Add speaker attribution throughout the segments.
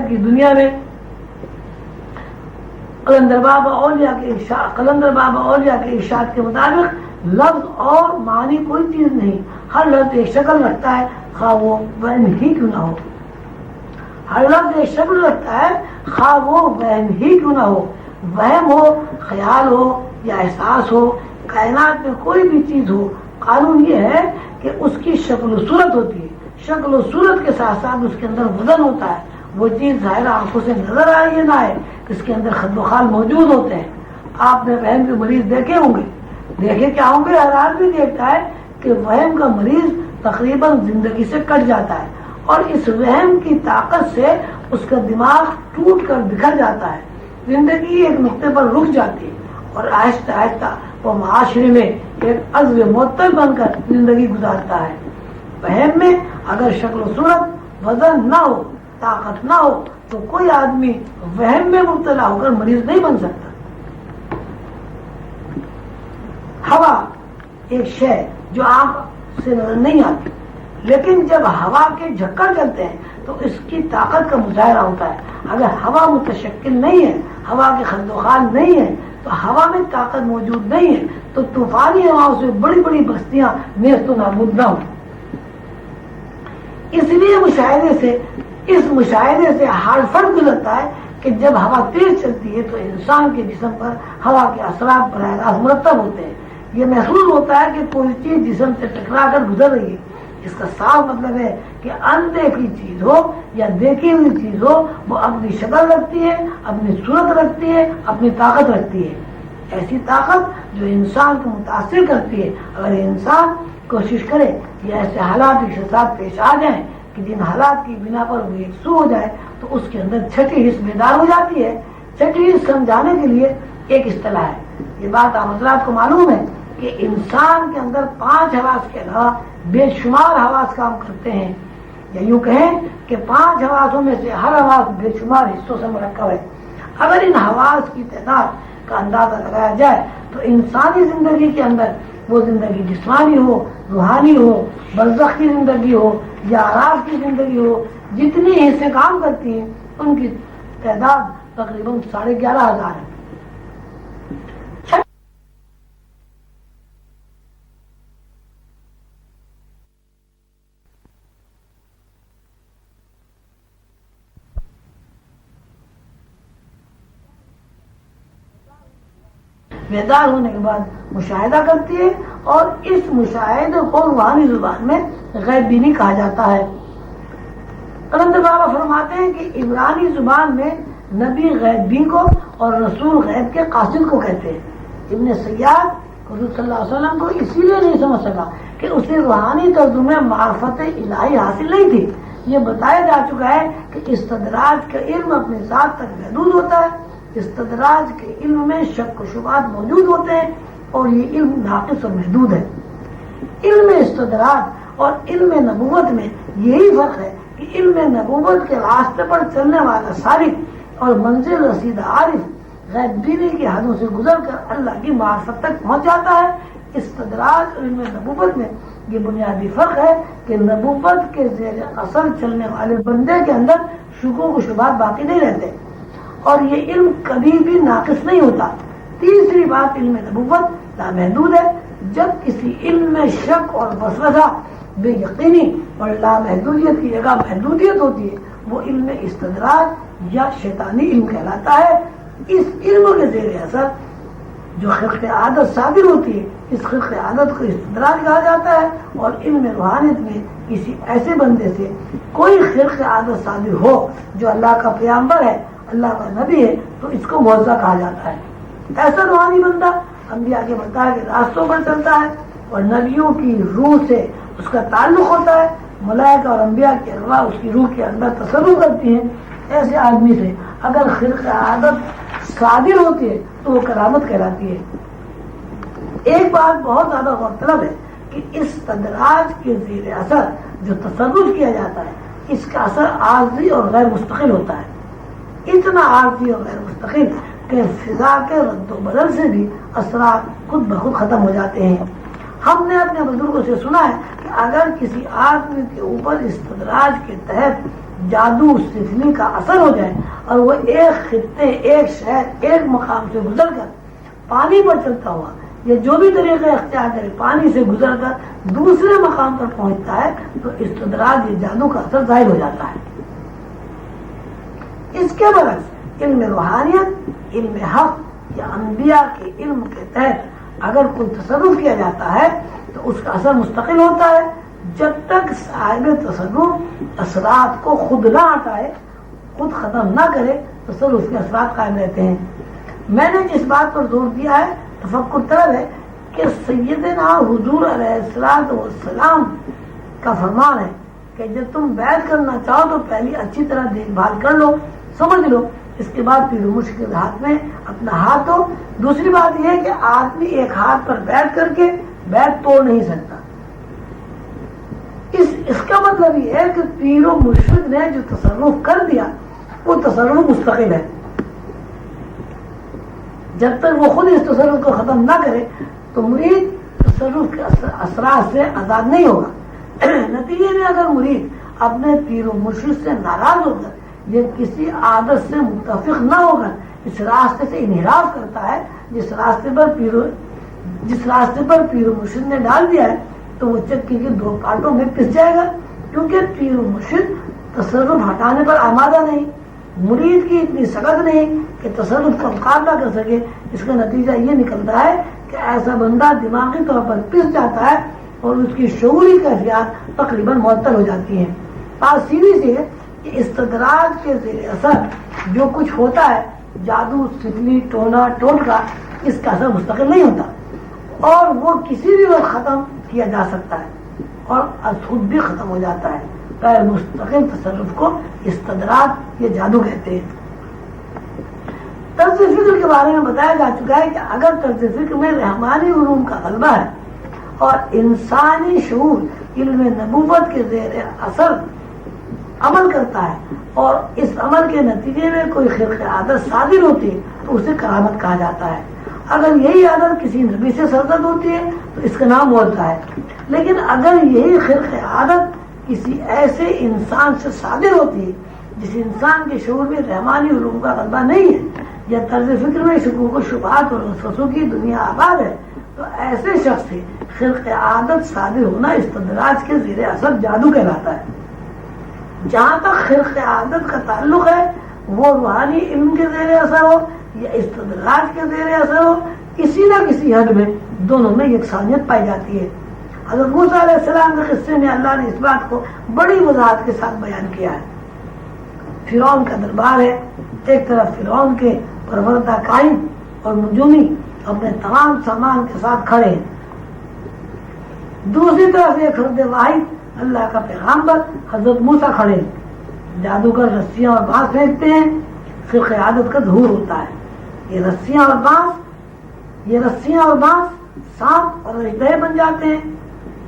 Speaker 1: کی دنیا میں قلندر بابا اولیاء کے ارشاد کے مطابق لفظ اور معنی کوئی چیز نہیں، ہر لفظ ایک شکل رکھتا ہے، خواہ وہ وہم ہی کیوں نہ ہو. ہر لفظ ایک شکل رکھتا ہے، خواہ وہ وہم ہی کیوں نہ ہو. وہم ہو، خیال ہو یا احساس ہو، کائنات میں کوئی بھی چیز ہو، قانون یہ ہے کہ اس کی شکل و صورت ہوتی ہے. شکل و صورت کے ساتھ ساتھ اس کے اندر وزن ہوتا ہے. وہ چیز ظاہر آنکھوں سے نظر آئے یا نہ آئے، اس کے اندر خد و خال موجود ہوتے ہیں. آپ نے وہم کے مریض دیکھے ہوں گے، دیکھے کیا ہوں گے، ہر آدمی دیکھتا ہے کہ وہم کا مریض تقریباً زندگی سے کٹ جاتا ہے، اور اس وہم کی طاقت سے اس کا دماغ ٹوٹ کر بکھر جاتا ہے. زندگی ایک نقطے پر رک جاتی ہے اور آہستہ آہستہ وہ معاشرے میں ایک عضو معطل بن کر زندگی گزارتا ہے. وہم میں اگر شکل و صورت، وزن نہ ہو، طاقت نہ ہو، تو کوئی آدمی وہم میں مبتلا ہو کر مریض نہیں بن سکتا. ہوا ایک شے جو آنکھ سے نظر نہیں آتی، لیکن جب ہوا کے جھکڑ چلتے ہیں تو اس کی طاقت کا مظاہرہ ہوتا ہے. اگر ہوا متشکل نہیں ہے، ہوا کے خد و خال نہیں ہے، تو ہوا میں طاقت موجود نہیں ہے، تو طوفانی ہواؤں سے بڑی بڑی بستیاں نیست و نابود نہ ہوں. اس لیے اس مشاہدے سے ہر فرق گزرتا ہے کہ جب ہوا تیز چلتی ہے تو انسان کے جسم پر ہوا کے اثرات براہ راست مرتب ہوتے ہیں. یہ محسوس ہوتا ہے کہ کوئی چیز جسم سے ٹکرا کر گزر رہی ہے. اس کا صاف مطلب ہے کہ اندیکھی چیز ہو یا دیکھی ہوئی چیز ہو، وہ اپنی شکل رکھتی ہے، اپنی صورت رکھتی ہے، اپنی طاقت رکھتی ہے. ایسی طاقت جو انسان کو متاثر کرتی ہے. اگر انسان کوشش کرے کہ ایسے حالات کے ساتھ پیش آ جائیں کہ جن حالات کی بنا پر وہ یکسو ہو جائے، تو اس کے اندر چھٹی حس بیدار ہو جاتی ہے. چھٹی حس سمجھانے کے لیے ایک اصطلاح ہے. یہ بات آپ حضرات کو معلوم ہے کہ انسان کے اندر 5 حواس کے علاوہ بے شمار حواس کام کرتے ہیں، یا یوں کہیں کہ 5 حواسوں میں سے ہر حواس بے شمار حصوں سے مرکب ہے. اگر ان حواس کی تعداد کا اندازہ لگایا جائے تو انسانی زندگی کے اندر، وہ زندگی جسمانی ہو، روحانی ہو، برزخ کی زندگی ہو یا آراف کی زندگی ہو، جتنی حصے کام کرتی ہیں ان کی تعداد تقریباً 11,500 ہے. بیدار ہونے کے بعد مشاہدہ کرتی ہے، اور اس مشاہدے کو روحانی زبان میں غیب بینی کہا جاتا ہے. قلندر بابا فرماتے ہیں کہ عبرانی زبان میں نبی غیب بین کو اور رسول غیب کے قاصد کو کہتے ہیں. ابن سیاد حضور صلی اللہ علیہ وسلم کو اسی لیے نہیں سمجھ سکا کہ اسے روحانی ترجمے معرفت الہی حاصل نہیں تھی. یہ بتایا جا چکا ہے کہ استدراج کا علم اپنے ذات تک محدود ہوتا ہے. استدراج کے علم میں شک و شبہات موجود ہوتے ہیں، اور یہ علم ناقص اور محدود ہے. علم استدراج اور علم نبوت میں یہی فرق ہے کہ علم نبوت کے راستے پر چلنے والا سالک اور منزل رسیدہ عارف غیب بینی کی حدوں سے گزر کر اللہ کی معرفت تک پہنچ جاتا ہے. استدراج اور علم نبوت میں یہ بنیادی فرق ہے کہ نبوت کے زیر اثر چلنے والے بندے کے اندر شکوک و شبہات باقی نہیں رہتے، اور یہ علم کبھی بھی ناقص نہیں ہوتا. تیسری بات، علم نبوت لامحدود ہے. جب کسی علم میں شک اور وسوسہ، بے یقینی اور لامحدودیت کی جگہ محدودیت ہوتی ہے، وہ علم استدراج یا شیطانی علم کہلاتا ہے. اس علم کے زیر اثر جو خلق عادت صادر ہوتی ہے، اس خلق عادت کو استدراج کہا جاتا ہے. اور علم روحانیت میں کسی ایسے بندے سے کوئی خلق عادت صادر ہو جو اللہ کا پیغمبر ہے، اللہ کا نبی ہے، تو اس کو معجزہ کہا جاتا ہے. ایسا روحانی بندہ انبیاء کے بتائے کے راستوں پر چلتا ہے، اور نبیوں کی روح سے اس کا تعلق ہوتا ہے. ملائکہ اور انبیاء کے ارواح اس کی روح کے اندر تصرف کرتی ہیں. ایسے آدمی سے اگر خلق عادت صادر ہوتی ہے تو وہ کرامت کہلاتی ہے. ایک بات بہت زیادہ غور طلب ہے کہ استدراج کے زیر اثر جو تصرف کیا جاتا ہے، اس کا اثر عارضی اور غیر مستقل ہوتا ہے. اتنا عارضی اور غیر مستقل کہ فضا کے رد و بدل سے بھی اثرات خود بخود ختم ہو جاتے ہیں. ہم نے اپنے بزرگوں سے سنا ہے کہ اگر کسی آدمی کے اوپر استدراج کے تحت جادو سفلی کا اثر ہو جائے اور وہ ایک خطے، ایک شہر، ایک مقام سے گزر کر پانی پر چلتا ہوا یا جو بھی طریقہ اختیار کرے پانی سے گزر کر دوسرے مقام پر پہنچتا ہے تو استدراج، یہ جادو کا اثر ظاہر ہو جاتا ہے۔ اس کے برعکس علم روحانیت، علم حق یا انبیاء کے علم کے تحت اگر کوئی تصرف کیا جاتا ہے تو اس کا اثر مستقل ہوتا ہے جب تک صاحب تصرف اثرات کو خود نہ ہٹائے، خود ختم نہ کرے، تصرف کے اثرات قائم رہتے ہیں۔ میں نے جس بات پر زور دیا ہے تفکر طلب ہے کہ سیدنا حضور علیہ السلام کا فرمان ہے کہ جب تم بیعت کرنا چاہو تو پہلی اچھی طرح دیکھ بھال کر لو، سمجھ لو، اس کے بعد پیر و مرشد کے ہاتھ میں اپنا ہاتھ دو۔ دوسری بات یہ ہے کہ آدمی ایک ہاتھ پر بیعت کر کے بیعت توڑ نہیں سکتا۔ اس کا مطلب یہ ہے کہ پیر و مرشد نے جو تصرف کر دیا وہ تصرف مستقل ہے، جب تک وہ خود اس تصرف کو ختم نہ کرے تو مرید تصرف کے اثرات سے آزاد نہیں ہوگا۔ نتیجے میں اگر مرید اپنے پیر و مرشد سے ناراض ہو کر یہ کسی عادت سے متفق نہ ہو کر اس راستے سے انحراف کرتا ہے جس راستے پر پیر و مرشد نے ڈال دیا ہے تو وہ چکی کے دو پارٹوں میں پس جائے گا، کیونکہ پیر و مرشد تصرف ہٹانے پر آمادہ نہیں، مرید کی اتنی سخت نہیں کہ تصرف کا مقابلہ کر سکے۔ اس کا نتیجہ یہ نکلتا ہے کہ ایسا بندہ دماغی طور پر پس جاتا ہے اور اس کی شعوری کیفیات تقریباً معطل ہو جاتی ہیں۔ بات سیدھی سی ہے کہ استدراج کے زیر اثر جو کچھ ہوتا ہے، جادو، سفلی، ٹونا ٹوٹکا، اس کا اثر مستقل نہیں ہوتا اور وہ کسی بھی وقت ختم کیا جا سکتا ہے اور خود بھی ختم ہو جاتا ہے۔ غیر مستقل تصرف کو استدراج یا جادو کہتے ہیں۔ طرز فکر کے بارے میں بتایا جا چکا ہے کہ اگر طرز فکر میں رحمانی علوم کا غلبہ ہے اور انسانی شعور علم نبوت کے زیر اثر عمل کرتا ہے اور اس عمل کے نتیجے میں کوئی خرق عادت صادر ہوتی ہے تو اسے کرامت کہا جاتا ہے۔ اگر یہی عادت کسی نبی سے سرزد ہوتی ہے تو اس کا نام معجزہ ہے، لیکن اگر یہی خرق عادت کسی ایسے انسان سے صادر ہوتی ہے جس انسان کے شعور میں رحمانی علوم کا غلبہ نہیں ہے یا طرز فکر میں شکوک و شبہات اور وسوسوں کی دنیا آباد ہے تو ایسے شخص سے خرق عادت صادر ہونا استدراج کے زیر اثر جادو کہلاتا ہے۔ جہاں تک خرق عادت کا تعلق ہے وہ روحانی علم کے زیر اثر ہو یا استدراج کے زیر اثر ہو، کسی نہ کسی حد میں دونوں میں یکسانیت پائی جاتی ہے۔ حضرت موسیٰ علیہ السلام کے قصے میں اللہ نے اس بات کو بڑی وضاحت کے ساتھ بیان کیا ہے۔ فرعون کا دربار ہے، ایک طرف فرعون کے پروردہ کائن اور نجومی اپنے تمام سامان کے ساتھ کھڑے ہیں، دوسری طرف ایک فرد واحد اللہ کا پیغامبر حضرت موسیٰ کھڑے ہیں۔ جادوگر رسیاں اور بانس پھینکتے ہیں، خرق عادت کا ظہور ہوتا ہے۔ یہ رسیاں اور بانس سانپ اور اژدہے بن جاتے ہیں۔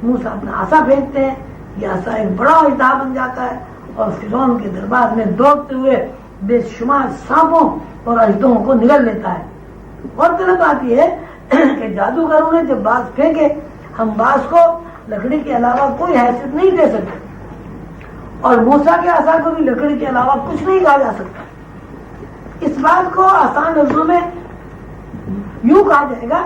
Speaker 1: موسیٰ اپنا عصا پھینکتے ہیں، یہ عصا ایک بڑا اژدہا بن جاتا ہے اور فرعون کے دربار میں دوڑتے ہوئے بے شمار سانپوں اور اژدہوں کو نگل لیتا ہے۔ اور طرح بات یہ ہے کہ جادوگروں نے جب بانس پھینکے، ہم بانس کو لکڑی کے علاوہ کوئی حیثیت نہیں دے سکتے اور موسیٰ کے عصا کو بھی لکڑی کے علاوہ کچھ نہیں کہا جا سکتا۔ اس بات کو آسان لفظوں میں یوں کہا جائے گا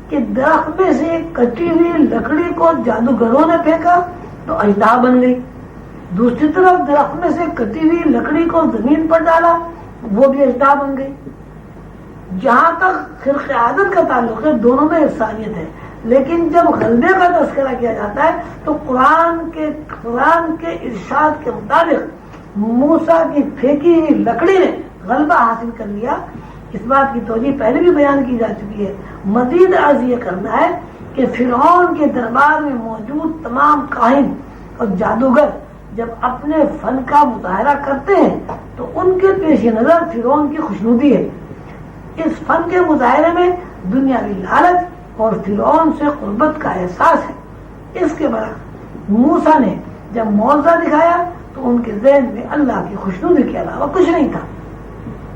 Speaker 1: کہ درخت میں سے کٹی ہوئی لکڑی کو جادوگروں نے پھینکا تو اژدہا بن گئی، دوسری طرف درخت میں سے کٹی ہوئی لکڑی کو زمین پر ڈالا وہ بھی اژدہا بن گئی۔ جہاں تک خرق عادت کا تعلق ہے دونوں میں یکسانیت ہے، لیکن جب غلبے کا تذکرہ کیا جاتا ہے تو قرآن کے ارشاد کے مطابق موسیٰ کی پھینکی ہوئی لکڑی نے غلبہ حاصل کر لیا۔ اس بات کی توجہ پہلے بھی بیان کی جا چکی ہے۔ مزید عرض یہ کرنا ہے کہ فرعون کے دربار میں موجود تمام کاہن اور جادوگر جب اپنے فن کا مظاہرہ کرتے ہیں تو ان کے پیش نظر فرعون کی خوشنودی ہے۔ اس فن کے مظاہرے میں دنیاوی لالچ اور فرعون سے قربت کا احساس ہے۔ اس کے برعکس موسیٰ نے جب معجزہ دکھایا تو ان کے ذہن میں اللہ کی خوشنودی کے علاوہ کچھ نہیں تھا،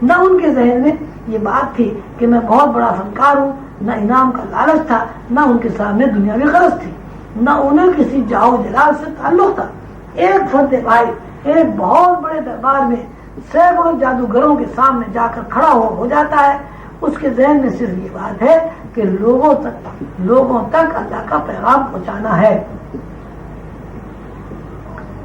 Speaker 1: نہ ان کے ذہن میں یہ بات تھی کہ میں بہت بڑا فنکار ہوں، نہ انعام کا لالچ تھا، نہ ان کے سامنے دنیاوی غرض تھی، نہ انہیں کسی جاؤ جلال سے تعلق تھا۔ ایک فرد بھائی ایک بہت بڑے دربار میں سینکڑوں جادوگروں کے سامنے جا کر کھڑا ہو جاتا ہے، اس کے ذہن میں صرف یہ بات ہے کہ لوگوں تک اللہ کا پیغام پہنچانا ہے.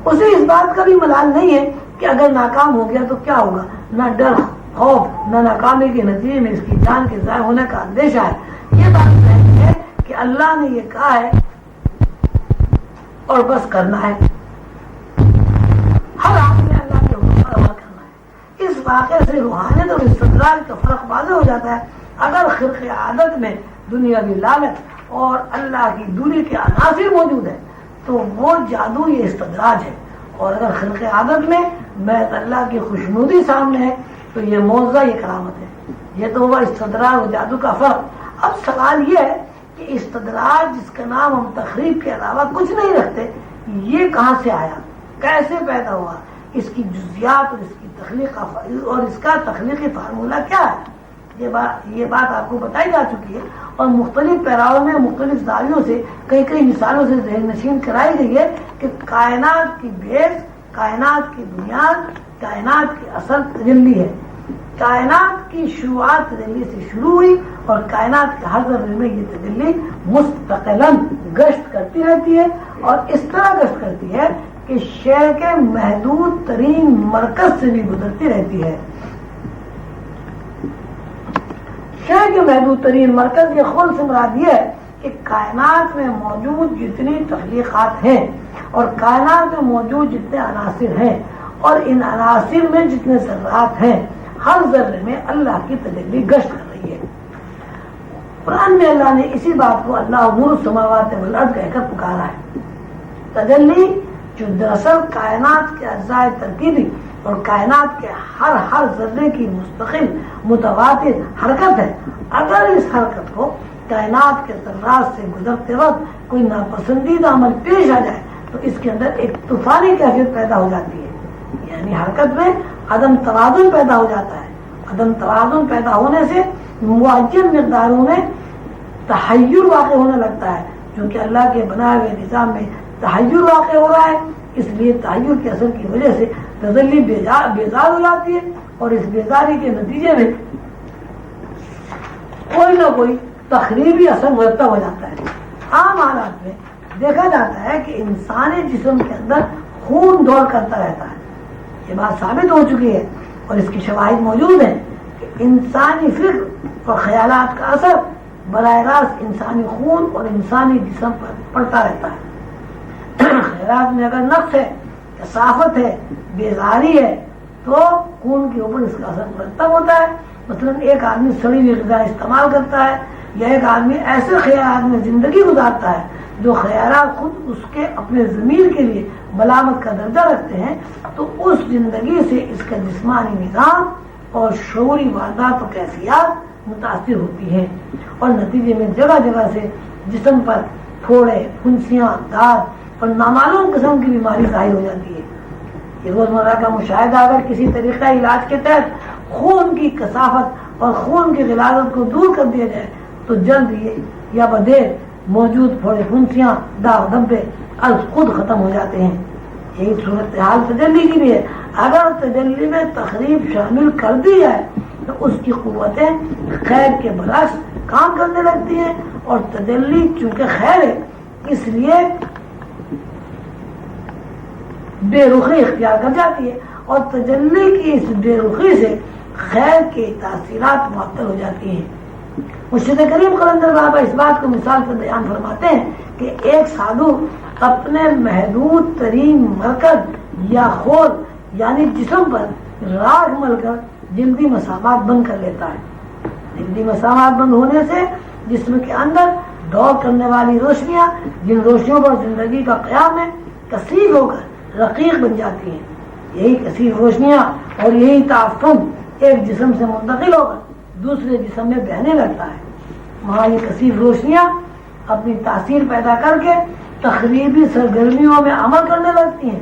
Speaker 1: اسے اس بات کا بھی ملال نہیں ہے کہ اگر ناکام ہو گیا تو کیا ہوگا. نہ ڈر خوف نہ ناکامی کے نتیجے میں اس کی جان کے ضائع ہونے کا اندیشہ ہے. یہ بات نہیں ہے کہ اللہ نے یہ کہا ہے اور بس کرنا ہے. ہر آدمی اللہ کے حکم پر عمل کرنا ہے. اس واقعے سے روحانیت اور استدلال کا فرق واضح ہو جاتا ہے. اگر خرق عادت میں دنیاوی لالچ اور اللہ کی دوری کے عناصر موجود ہیں تو وہ جادو یہ استدراج ہے، اور اگر خرق عادت میں محض اللہ کی خوشنودی سامنے ہے تو یہ معجزہ، یہ کرامت ہے. یہ تو ہوا استدراج اور جادو کا فرق. اب سوال یہ ہے کہ استدراج جس کا نام ہم تخریب کے علاوہ کچھ نہیں رکھتے، یہ کہاں سے آیا، کیسے پیدا ہوا، اس کی جزیات اور اس کی تخلیق اور اس کا تخلیقی فارمولہ کیا ہے. یہ بات آپ کو بتائی جا چکی ہے اور مختلف پیراؤں میں مختلف زاویوں سے کئی مثالوں سے ذہن نشین کرائی گئی ہے کہ کائنات کی بیس، کائنات کی بنیاد، کائنات کی اصل تجلی ہے. کائنات کی شروعات تجلی سے شروع ہوئی اور کائنات کے ہر ذرے میں یہ تجلی مستقلاً گشت کرتی رہتی ہے، اور اس طرح گشت کرتی ہے کہ شے کے محدود ترین مرکز سے بھی گزرتی رہتی ہے. شے کے محدود ترین مرکز یہ خود سے مراد یہ ہے کہ کائنات میں موجود جتنی تخلیقات ہیں اور کائنات میں موجود جتنے عناصر ہیں اور ان عناصر میں جتنے ذرات ہیں، ہر ذرے میں اللہ کی تجلی گشت کر رہی ہے. قرآن میں اللہ نے اسی بات کو اللہ نور السماوات والارض کہہ کر پکارا ہے. تجلی جو دراصل کائنات کے اجزاء ترکیبی اور کائنات کے ہر ذرے کی مستقل متواتر حرکت ہے. اگر اس حرکت کو کائنات کے ذرات سے گزرتے وقت کوئی ناپسندیدہ عمل پیش آ جائے تو اس کے اندر ایک طوفانی کیفیت پیدا ہو جاتی ہے. یعنی حرکت میں عدم توازن پیدا ہو جاتا ہے. عدم توازن پیدا ہونے سے معین مقداروں میں تحیر واقع ہونے لگتا ہے. چونکہ اللہ کے بنائے ہوئے نظام میں تحیر واقع ہو رہا ہے، اس لیے تحیر کے اثر کی وجہ سے تجلی بیزار ہو جاتی ہے، اور اس بیزاری کے نتیجے میں کوئی نہ کوئی تخریبی اثر مرتب ہو جاتا ہے. عام حالات میں دیکھا جاتا ہے کہ انسانی جسم کے اندر خون دوڑ کرتا رہتا ہے. یہ بات ثابت ہو چکی ہے اور اس کی شواہد موجود ہیں کہ انسانی فکر اور خیالات کا اثر براہ راست انسانی خون اور انسانی جسم پر پڑتا رہتا ہے. خیالات میں اگر نقص ہے، کثافت ہے، بیزاری ہے تو خون کے اوپر اس کا اثر مرتب ہوتا ہے. مثلا ایک آدمی سڑی ہوئی غذا استعمال کرتا ہے یا ایک آدمی ایسے خیالات میں زندگی گزارتا ہے جو خیالات خود اس کے اپنے ضمیر کے لیے ملامت کا درجہ رکھتے ہیں، تو اس زندگی سے اس کا جسمانی نظام اور شعوری واردات و کیفیات متاثر ہوتی ہیں، اور نتیجے میں جگہ جگہ سے جسم پر پھوڑے، پھنسیاں، داد اور نامعلوم قسم کی بیماری ظاہر ہو جاتی ہے. یہ روزمرہ کا مشاہدہ اگر کسی طریقہ علاج کے تحت خون کی کثافت اور خون کی غلاظت کو دور کر دیا جائے تو جلد یا بدیر موجود پھوڑے، پھنسیاں، داغ دھبے از خود ختم ہو جاتے ہیں. یہی صورتحال تجلی کی بھی ہے. اگر تجلی میں تخریب شامل کر دی جائے تو اس کی قوتیں خیر کے برعکس کام کرنے لگتی ہیں، اور تجلی چونکہ خیر ہے اس لیے بے رخی اختیار کر جاتی ہے، اور تجلی کی اس بے رخی سے خیر کی تاثیرات معطل ہو جاتی ہیں. مرشد کریم قلندر بابا اس بات کو مثال سے بیان فرماتے ہیں کہ ایک سادھو اپنے محدود ترین مرکز یا خول یعنی جسم پر راکھ مل کر جلدی مسامات بند کر لیتا ہے. جلدی مسامات بند ہونے سے جسم کے اندر دوڑ کرنے والی روشنیاں، جن روشنیوں پر زندگی کا قیام ہے، کثیر ہو کر رقیق بن جاتی ہیں. یہی کثیر روشنیاں اور یہی تعفن ایک جسم سے منتقل ہو کر دوسرے جسم میں بہنے لگتا ہے. وہاں یہ کثیر روشنیاں اپنی تاثیر پیدا کر کے تخریبی سرگرمیوں میں عمل کرنے لگتی ہیں.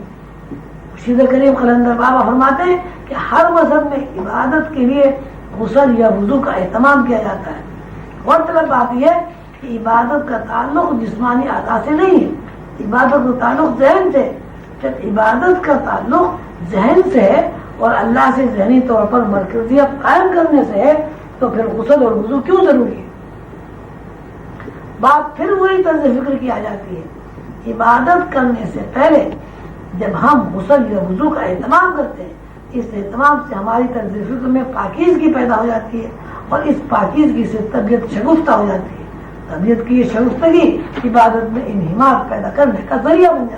Speaker 1: مرشد کریم قلندر بابا فرماتے ہیں کہ ہر مذہب میں عبادت کے لیے غسل یا وضو کا اہتمام کیا جاتا ہے. غورطلب بات یہ ہے کہ عبادت کا تعلق جسمانی اعضاء سے نہیں ہے، عبادت کا تعلق ذہن سے، جب عبادت کا تعلق ذہن سے ہے اور اللہ سے ذہنی طور پر مرکزیت قائم کرنے سے ہے تو پھر غسل اور وضو کیوں ضروری ہے؟ بات پھر وہی طرز فکر کی آ جاتی ہے. عبادت کرنے سے پہلے جب ہم غسل یا وضو کا اہتمام کرتے ہیں اس اہتمام سے ہماری طرز فکر میں پاکیزگی پیدا ہو جاتی ہے اور اس پاکیزگی سے طبیعت شگفتہ ہو جاتی ہے. طبیعت کی یہ شگفتگی عبادت میں انہماک پیدا کرنے کا ذریعہ بن جاتی ہے.